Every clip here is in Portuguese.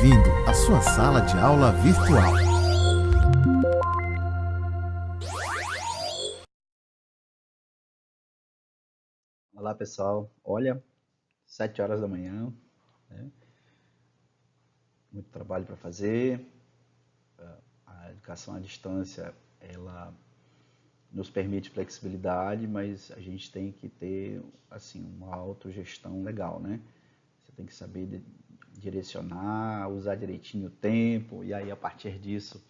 bem-vindo à sua sala de aula virtual. Olá pessoal, olha, 7 horas da manhã, né? Muito trabalho para fazer. A educação à distância, ela nos permite flexibilidade, mas a gente tem que ter assim uma autogestão legal, né? Você tem que saber direcionar, usar direitinho o tempo, e aí a partir disso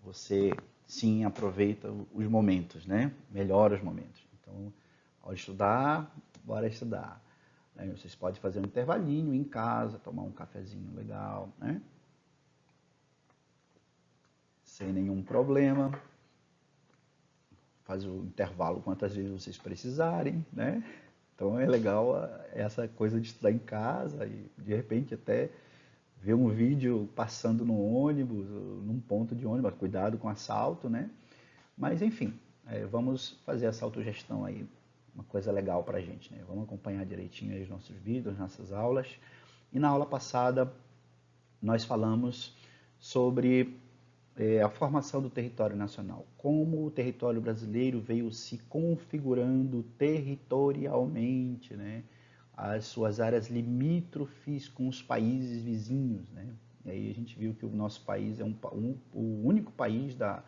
você sim aproveita os momentos, né? Melhora os momentos. Então, ao estudar, bora estudar. Vocês podem fazer um intervalinho em casa, tomar um cafezinho legal, né? Sem nenhum problema. Faz o intervalo quantas vezes vocês precisarem, né? Então é legal essa coisa de estudar em casa e de repente até ver um vídeo passando no ônibus, num ponto de ônibus, cuidado com assalto, né? Mas enfim, vamos fazer essa autogestão aí, uma coisa legal pra gente, né? Vamos acompanhar direitinho aí os nossos vídeos, nossas aulas. E na aula passada nós falamos sobre a formação do território nacional, como o território brasileiro veio se configurando territorialmente, né? As suas áreas limítrofes com os países vizinhos, né? E aí a gente viu que o nosso país é o único país das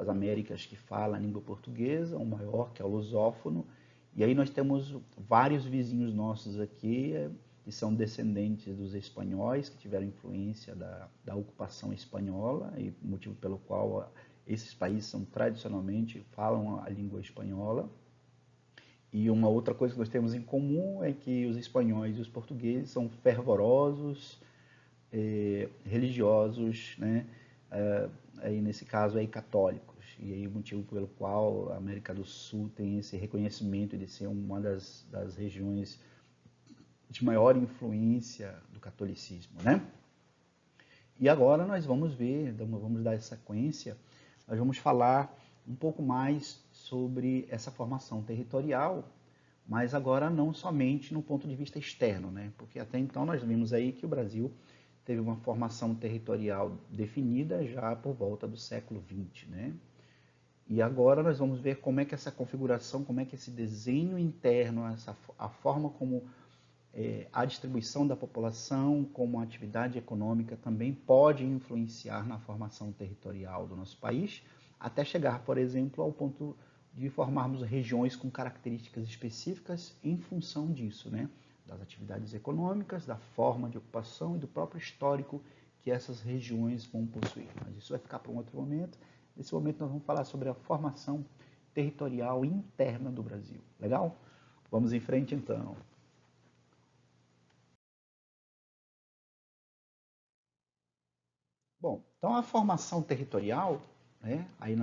Américas que fala a língua portuguesa, o maior, que é o lusófono, e aí nós temos vários vizinhos nossos aqui, que são descendentes dos espanhóis, que tiveram influência da ocupação espanhola, e motivo pelo qual esses países são tradicionalmente falam a língua espanhola. E uma outra coisa que nós temos em comum é que os espanhóis e os portugueses são fervorosos, religiosos, né? Aí nesse caso aí católicos. E aí o motivo pelo qual a América do Sul tem esse reconhecimento de ser uma das regiões de maior influência do catolicismo, né? E agora nós vamos ver, vamos dar sequência, nós vamos falar um pouco mais sobre essa formação territorial, mas agora não somente no ponto de vista externo, né? Porque até então nós vimos aí que o Brasil teve uma formação territorial definida já por volta do século XX, né? E agora nós vamos ver como é que essa configuração, como é que esse desenho interno, a forma como a distribuição da população como atividade econômica também pode influenciar na formação territorial do nosso país, até chegar, por exemplo, ao ponto de formarmos regiões com características específicas em função disso, né? Das atividades econômicas, da forma de ocupação e do próprio histórico que essas regiões vão possuir. Mas isso vai ficar para um outro momento. Nesse momento nós vamos falar sobre a formação territorial interna do Brasil. Legal? Vamos em frente então. Bom, então a formação territorial, né, aí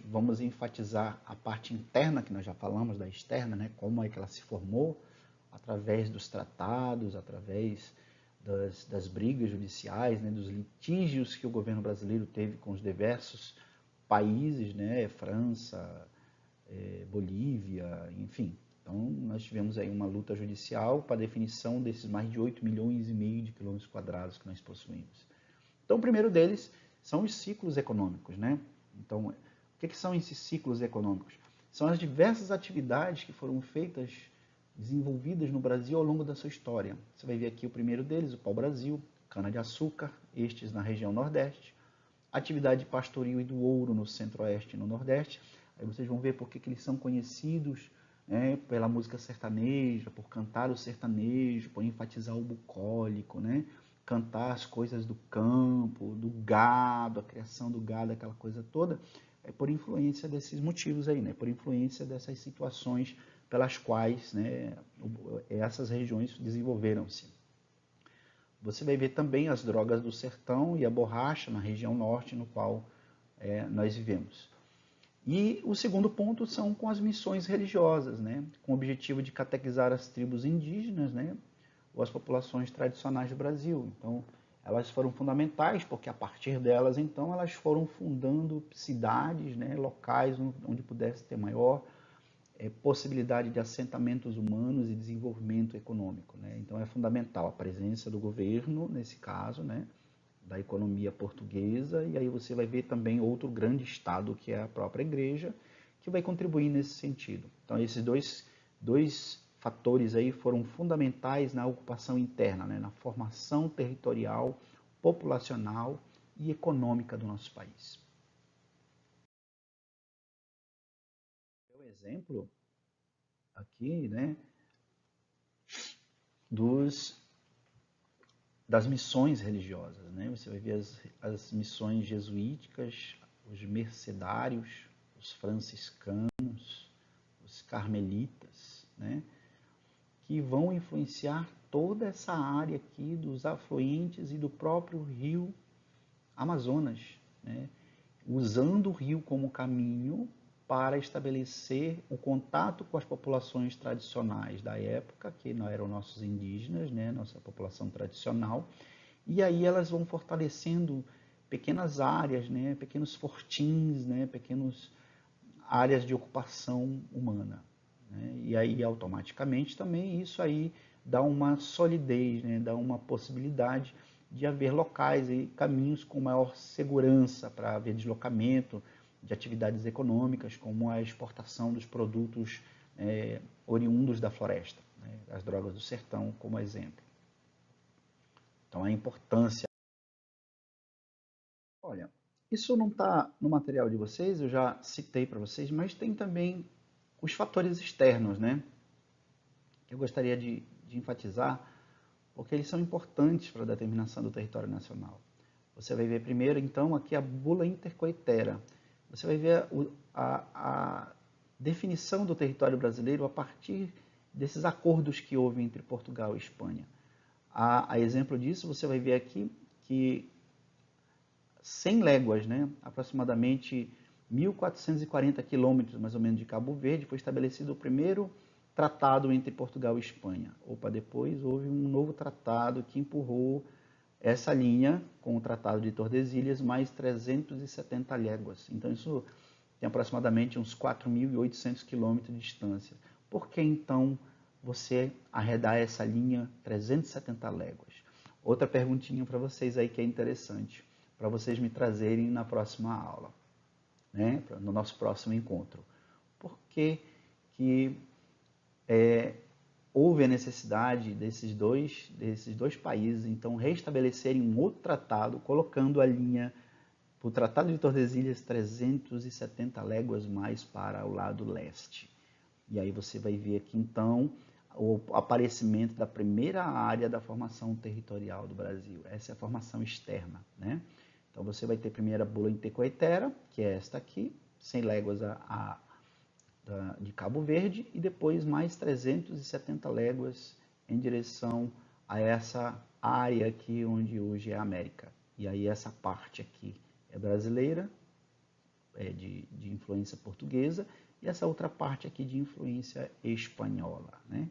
vamos enfatizar a parte interna, que nós já falamos da externa, né, como é que ela se formou, através dos tratados, através das brigas judiciais, né, dos litígios que o governo brasileiro teve com os diversos países, né, França, Bolívia, enfim. Então, nós tivemos aí uma luta judicial para a definição desses mais de 8 milhões e meio de quilômetros quadrados que nós possuímos. Então, o primeiro deles são os ciclos econômicos, né? Então, o que são esses ciclos econômicos? São as diversas atividades que foram feitas, desenvolvidas no Brasil ao longo da sua história. Você vai ver aqui o primeiro deles, o pau-brasil, cana-de-açúcar, estes na região nordeste, atividade pastoril e do ouro no centro-oeste e no nordeste. Aí vocês vão ver por que eles são conhecidos, né, pela música sertaneja, por cantar o sertanejo, por enfatizar o bucólico, né? Cantar as coisas do campo, do gado, a criação do gado, aquela coisa toda, é por influência desses motivos aí, né? Por influência dessas situações pelas quais, né, essas regiões desenvolveram-se. Você vai ver também as drogas do sertão e a borracha na região norte, no qual nós vivemos. E o segundo ponto são com as missões religiosas, né? Com o objetivo de catequizar as tribos indígenas, né? Ou as populações tradicionais do Brasil. Então, elas foram fundamentais, porque a partir delas, então, elas foram fundando cidades, né? Locais onde pudesse ter maior possibilidade de assentamentos humanos e desenvolvimento econômico, né? Então, é fundamental a presença do governo, nesse caso, né? da economia portuguesa, e aí você vai ver também outro grande estado, que é a própria igreja, que vai contribuir nesse sentido. Então, esses dois fatores aí foram fundamentais na ocupação interna, né, na formação territorial, populacional e econômica do nosso país. O exemplo aqui, né, das missões religiosas, né? Você vai ver as missões jesuíticas, os mercedários, os franciscanos, os carmelitas, né? Que vão influenciar toda essa área aqui dos afluentes e do próprio rio Amazonas, né? Usando o rio como caminho para estabelecer o contato com as populações tradicionais da época, que não eram nossos indígenas, né? Nossa população tradicional, e aí elas vão fortalecendo pequenas áreas, né? Pequenos fortins, né? Pequenas áreas de ocupação humana, né? E aí automaticamente também isso aí dá uma solidez, né? Dá uma possibilidade de haver locais e caminhos com maior segurança para haver deslocamento de atividades econômicas, como a exportação dos produtos oriundos da floresta, né? As drogas do sertão, como exemplo. Então, a importância... Olha, isso não está no material de vocês, eu já citei para vocês, mas tem também os fatores externos, né? Que eu gostaria de enfatizar, porque eles são importantes para a determinação do território nacional. Você vai ver primeiro, então, aqui a bula intercoetera. Você vai ver a definição do território brasileiro a partir desses acordos que houve entre Portugal e Espanha. A exemplo disso, você vai ver aqui que 100 léguas, né, aproximadamente 1.440 quilômetros, mais ou menos, de Cabo Verde, foi estabelecido o primeiro tratado entre Portugal e Espanha. Depois houve um novo tratado que empurrou essa linha com o Tratado de Tordesilhas, mais 370 léguas. Então, isso tem aproximadamente uns 4.800 quilômetros de distância. Por que, então, você arredar essa linha 370 léguas? Outra perguntinha para vocês aí que é interessante, para vocês me trazerem na próxima aula, né? No nosso próximo encontro. Por que houve a necessidade desses dois países, então, restabelecerem um outro tratado, colocando a linha, o Tratado de Tordesilhas, 370 léguas mais para o lado leste. E aí você vai ver aqui, então, o aparecimento da primeira área da formação territorial do Brasil. Essa é a formação externa, né? Então, você vai ter primeiro a bula intercoetera, que é esta aqui, 100 léguas de Cabo Verde, e depois mais 370 léguas em direção a essa área aqui onde hoje é a América. E aí essa parte aqui é brasileira, de influência portuguesa, e essa outra parte aqui de influência espanhola, né?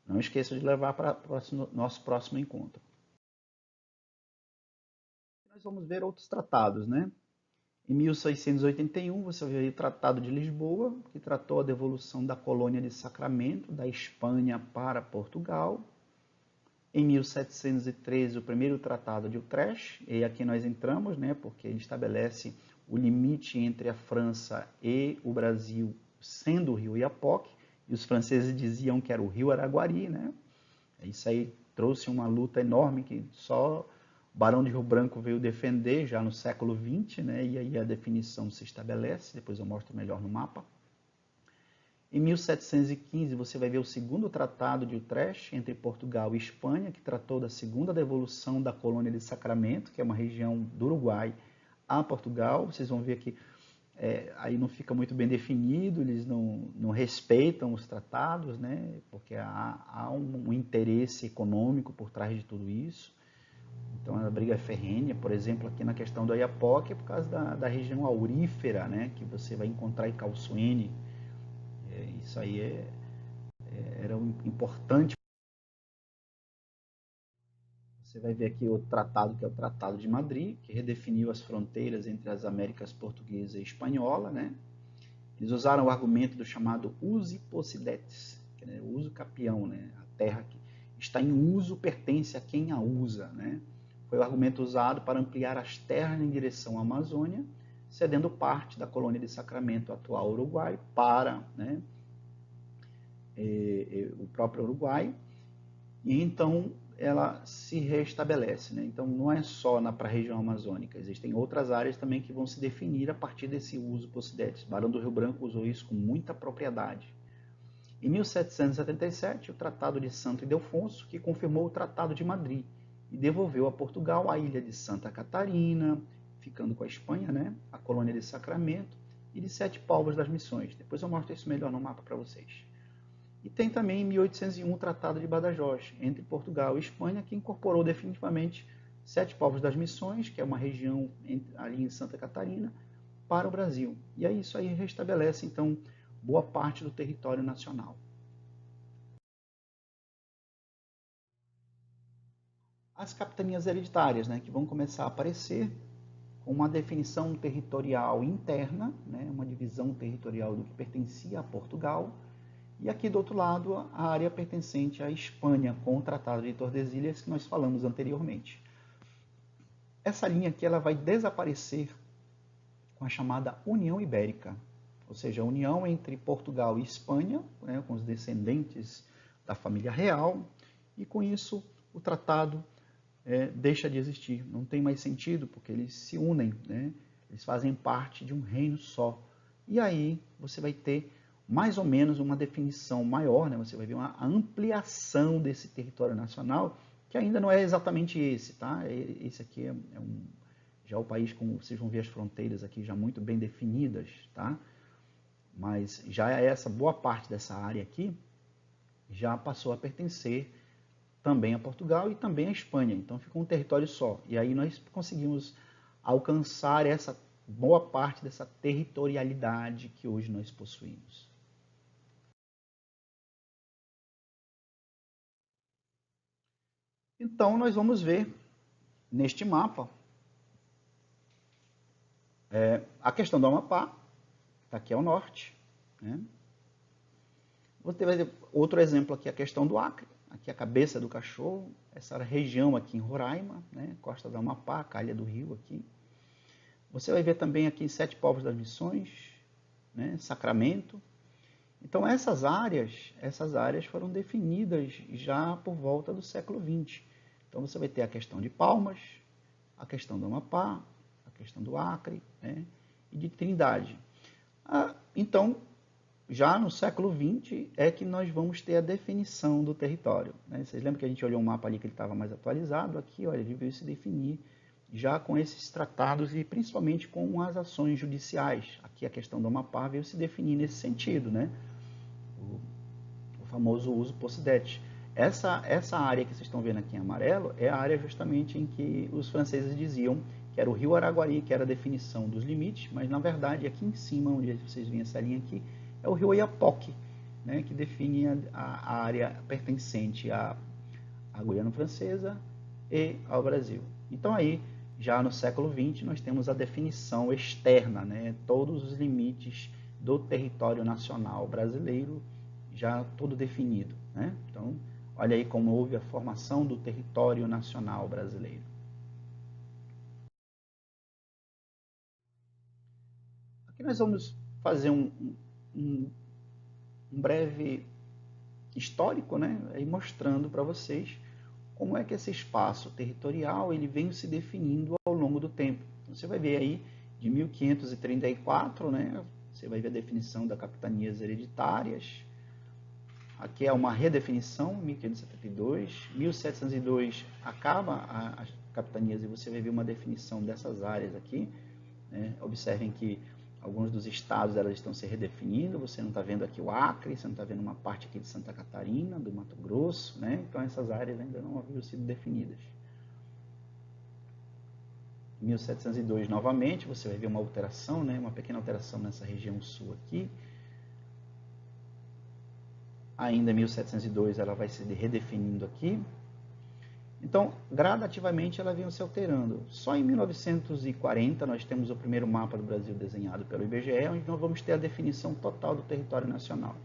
Não esqueça de levar para o nosso próximo encontro. Nós vamos ver outros tratados, né? Em 1681, você vai ver o Tratado de Lisboa, que tratou a devolução da colônia de Sacramento, da Espanha para Portugal. Em 1713, o primeiro Tratado de Utrecht, e aqui nós entramos, né, porque ele estabelece o limite entre a França e o Brasil, sendo o rio Iapoque, e os franceses diziam que era o rio Araguari, né? Isso aí trouxe uma luta enorme que só Barão de Rio Branco veio defender já no século XX, né? E aí a definição se estabelece, depois eu mostro melhor no mapa. Em 1715, você vai ver o segundo Tratado de Utrecht entre Portugal e Espanha, que tratou da segunda devolução da colônia de Sacramento, que é uma região do Uruguai, a Portugal. Vocês vão ver que aí não fica muito bem definido, eles não respeitam os tratados, né? Porque há um interesse econômico por trás de tudo isso. Então a briga é ferrenha, por exemplo, aqui na questão do Oiapoque, é por causa da região aurífera, né, que você vai encontrar em Calçoene. Isso aí era importante. Você vai ver aqui o tratado, que é o Tratado de Madrid, que redefiniu as fronteiras entre as Américas portuguesa e espanhola, né? Eles usaram o argumento do chamado usi possidetis, que é o uso capião, né? A terra que está em uso pertence a quem a usa, né? Foi o argumento usado para ampliar as terras em direção à Amazônia, cedendo parte da colônia de Sacramento, atual Uruguai, para, né, o próprio Uruguai, e então ela se restabelece, né? Então não é só para a região amazônica, existem outras áreas também que vão se definir a partir desse uso possidetis. Barão do Rio Branco usou isso com muita propriedade. Em 1777, o Tratado de Santo Ildefonso, que confirmou o Tratado de Madrid e devolveu a Portugal a ilha de Santa Catarina, ficando com a Espanha, né, a colônia de Sacramento e de 7 povos das Missões. Depois eu mostro isso melhor no mapa para vocês. E tem também em 1801 o Tratado de Badajoz, entre Portugal e Espanha, que incorporou definitivamente 7 povos das Missões, que é uma região ali em Santa Catarina, para o Brasil. E aí isso aí restabelece, então, boa parte do território nacional. As capitanias hereditárias, né, que vão começar a aparecer com uma definição territorial interna, né, uma divisão territorial do que pertencia a Portugal, e aqui do outro lado a área pertencente à Espanha, com o Tratado de Tordesilhas que nós falamos anteriormente. Essa linha aqui ela vai desaparecer com a chamada União Ibérica, ou seja, a união entre Portugal e Espanha, né, com os descendentes da família real, e com isso o tratado deixa de existir. Não tem mais sentido, porque eles se unem, né? Eles fazem parte de um reino só. E aí você vai ter mais ou menos uma definição maior, né? Você vai ver uma ampliação desse território nacional, que ainda não é exatamente esse, tá? Esse aqui já é o país com, vocês vão ver as fronteiras aqui já muito bem definidas, tá? Mas já essa boa parte dessa área aqui já passou a pertencer também a Portugal e também a Espanha. Então ficou um território só. E aí nós conseguimos alcançar essa boa parte dessa territorialidade que hoje nós possuímos. Então nós vamos ver neste mapa a questão do Amapá, está aqui ao norte, né? Você vai ter outro exemplo aqui, a questão do Acre, aqui a cabeça do cachorro, essa região aqui em Roraima, né? Costa do Amapá, calha do rio aqui. Você vai ver também aqui em 7 povos das Missões, né? Sacramento. Então essas áreas foram definidas já por volta do século XX. Então você vai ter a questão de Palmas, a questão do Amapá, a questão do Acre, né? E de Trindade. Então, já no século XX é que nós vamos ter a definição do território, né? Vocês lembram que a gente olhou um mapa ali que ele estava mais atualizado? Aqui, olha, ele veio se definir já com esses tratados e principalmente com as ações judiciais. Aqui a questão do Amapá veio se definir nesse sentido, né? O famoso uso possidetis. Essa área que vocês estão vendo aqui em amarelo é a área justamente em que os franceses diziam que era o rio Araguari, que era a definição dos limites, mas na verdade aqui em cima, onde vocês veem essa linha aqui, é o rio Oiapoque, né, que define a área pertencente à Guiana Francesa e ao Brasil. Então aí, já no século XX, nós temos a definição externa, né, todos os limites do território nacional brasileiro já tudo definido, né? Então, olha aí como houve a formação do território nacional brasileiro. Aqui nós vamos fazer um breve histórico, né? Aí mostrando para vocês como é que esse espaço territorial ele vem se definindo ao longo do tempo. Então, você vai ver aí de 1534, né? Você vai ver a definição das capitanias hereditárias. Aqui é uma redefinição, 1572. 1702 acaba as capitanias e você vai ver uma definição dessas áreas aqui, né? Observem que alguns dos estados elas estão se redefinindo. Você não está vendo aqui o Acre, você não está vendo uma parte aqui de Santa Catarina, do Mato Grosso, né? Então essas áreas ainda não haviam sido definidas. Em 1702 novamente você vai ver uma alteração, né? Uma pequena alteração nessa região sul aqui. Ainda em 1702 ela vai se redefinindo aqui. Então, gradativamente ela vem se alterando. Só em 1940 nós temos o primeiro mapa do Brasil desenhado pelo IBGE, onde nós vamos ter a definição total do território nacional.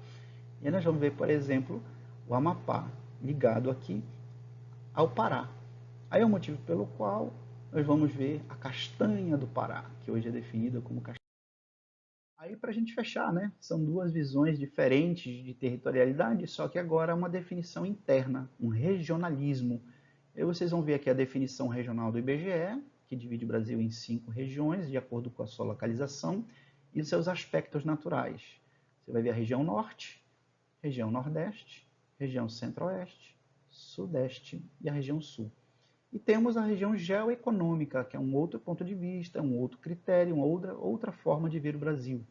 E aí nós vamos ver, por exemplo, o Amapá ligado aqui ao Pará. Aí é o motivo pelo qual nós vamos ver a castanha do Pará, que hoje é definida como castanha. Aí, para a gente fechar, né? São duas visões diferentes de territorialidade, só que agora é uma definição interna, um regionalismo. Aí vocês vão ver aqui a definição regional do IBGE, que divide o Brasil em 5 regiões, de acordo com a sua localização e os seus aspectos naturais. Você vai ver a região norte, região nordeste, região centro-oeste, sudeste e a região sul. E temos a região geoeconômica, que é um outro ponto de vista, um outro critério, uma outra forma de ver o Brasil.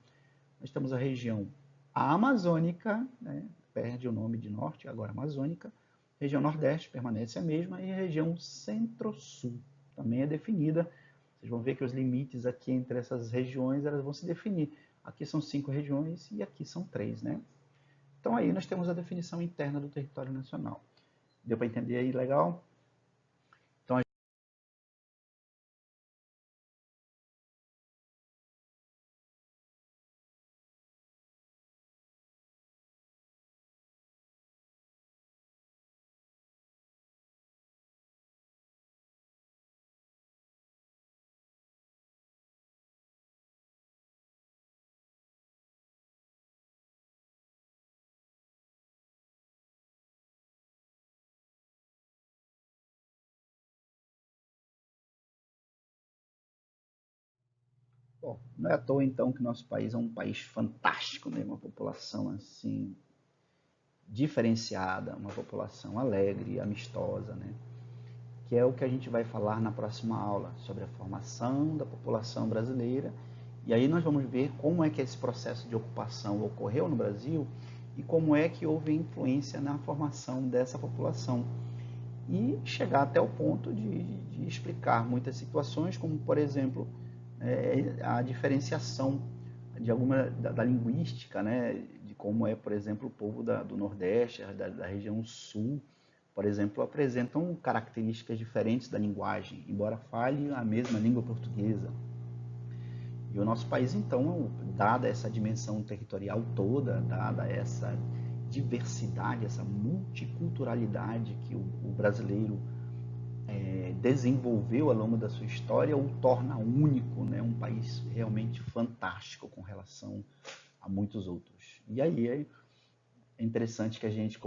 Nós temos a região amazônica, né, perde o nome de norte, agora amazônica, região nordeste permanece a mesma, e a região centro-sul também é definida. Vocês vão ver que os limites aqui entre essas regiões elas vão se definir. Aqui são 5 regiões e aqui são 3, né? Então aí nós temos a definição interna do território nacional. Deu para entender aí legal? Então, bom, não é à toa então que nosso país é um país fantástico, né? Uma população assim diferenciada, uma população alegre, amistosa, né? Que é o que a gente vai falar na próxima aula, sobre a formação da população brasileira. E aí nós vamos ver como é que esse processo de ocupação ocorreu no Brasil e como é que houve influência na formação dessa população. E chegar até o ponto de explicar muitas situações, como, por exemplo, a diferenciação de da linguística, né, de como é, por exemplo, o povo do Nordeste, da região Sul, por exemplo, apresentam características diferentes da linguagem, embora fale a mesma língua portuguesa. E o nosso país, então, dada essa dimensão territorial toda, dada essa diversidade, essa multiculturalidade que o brasileiro desenvolveu ao longo da sua história, o torna único, né? Um país realmente fantástico com relação a muitos outros. E aí é interessante que a gente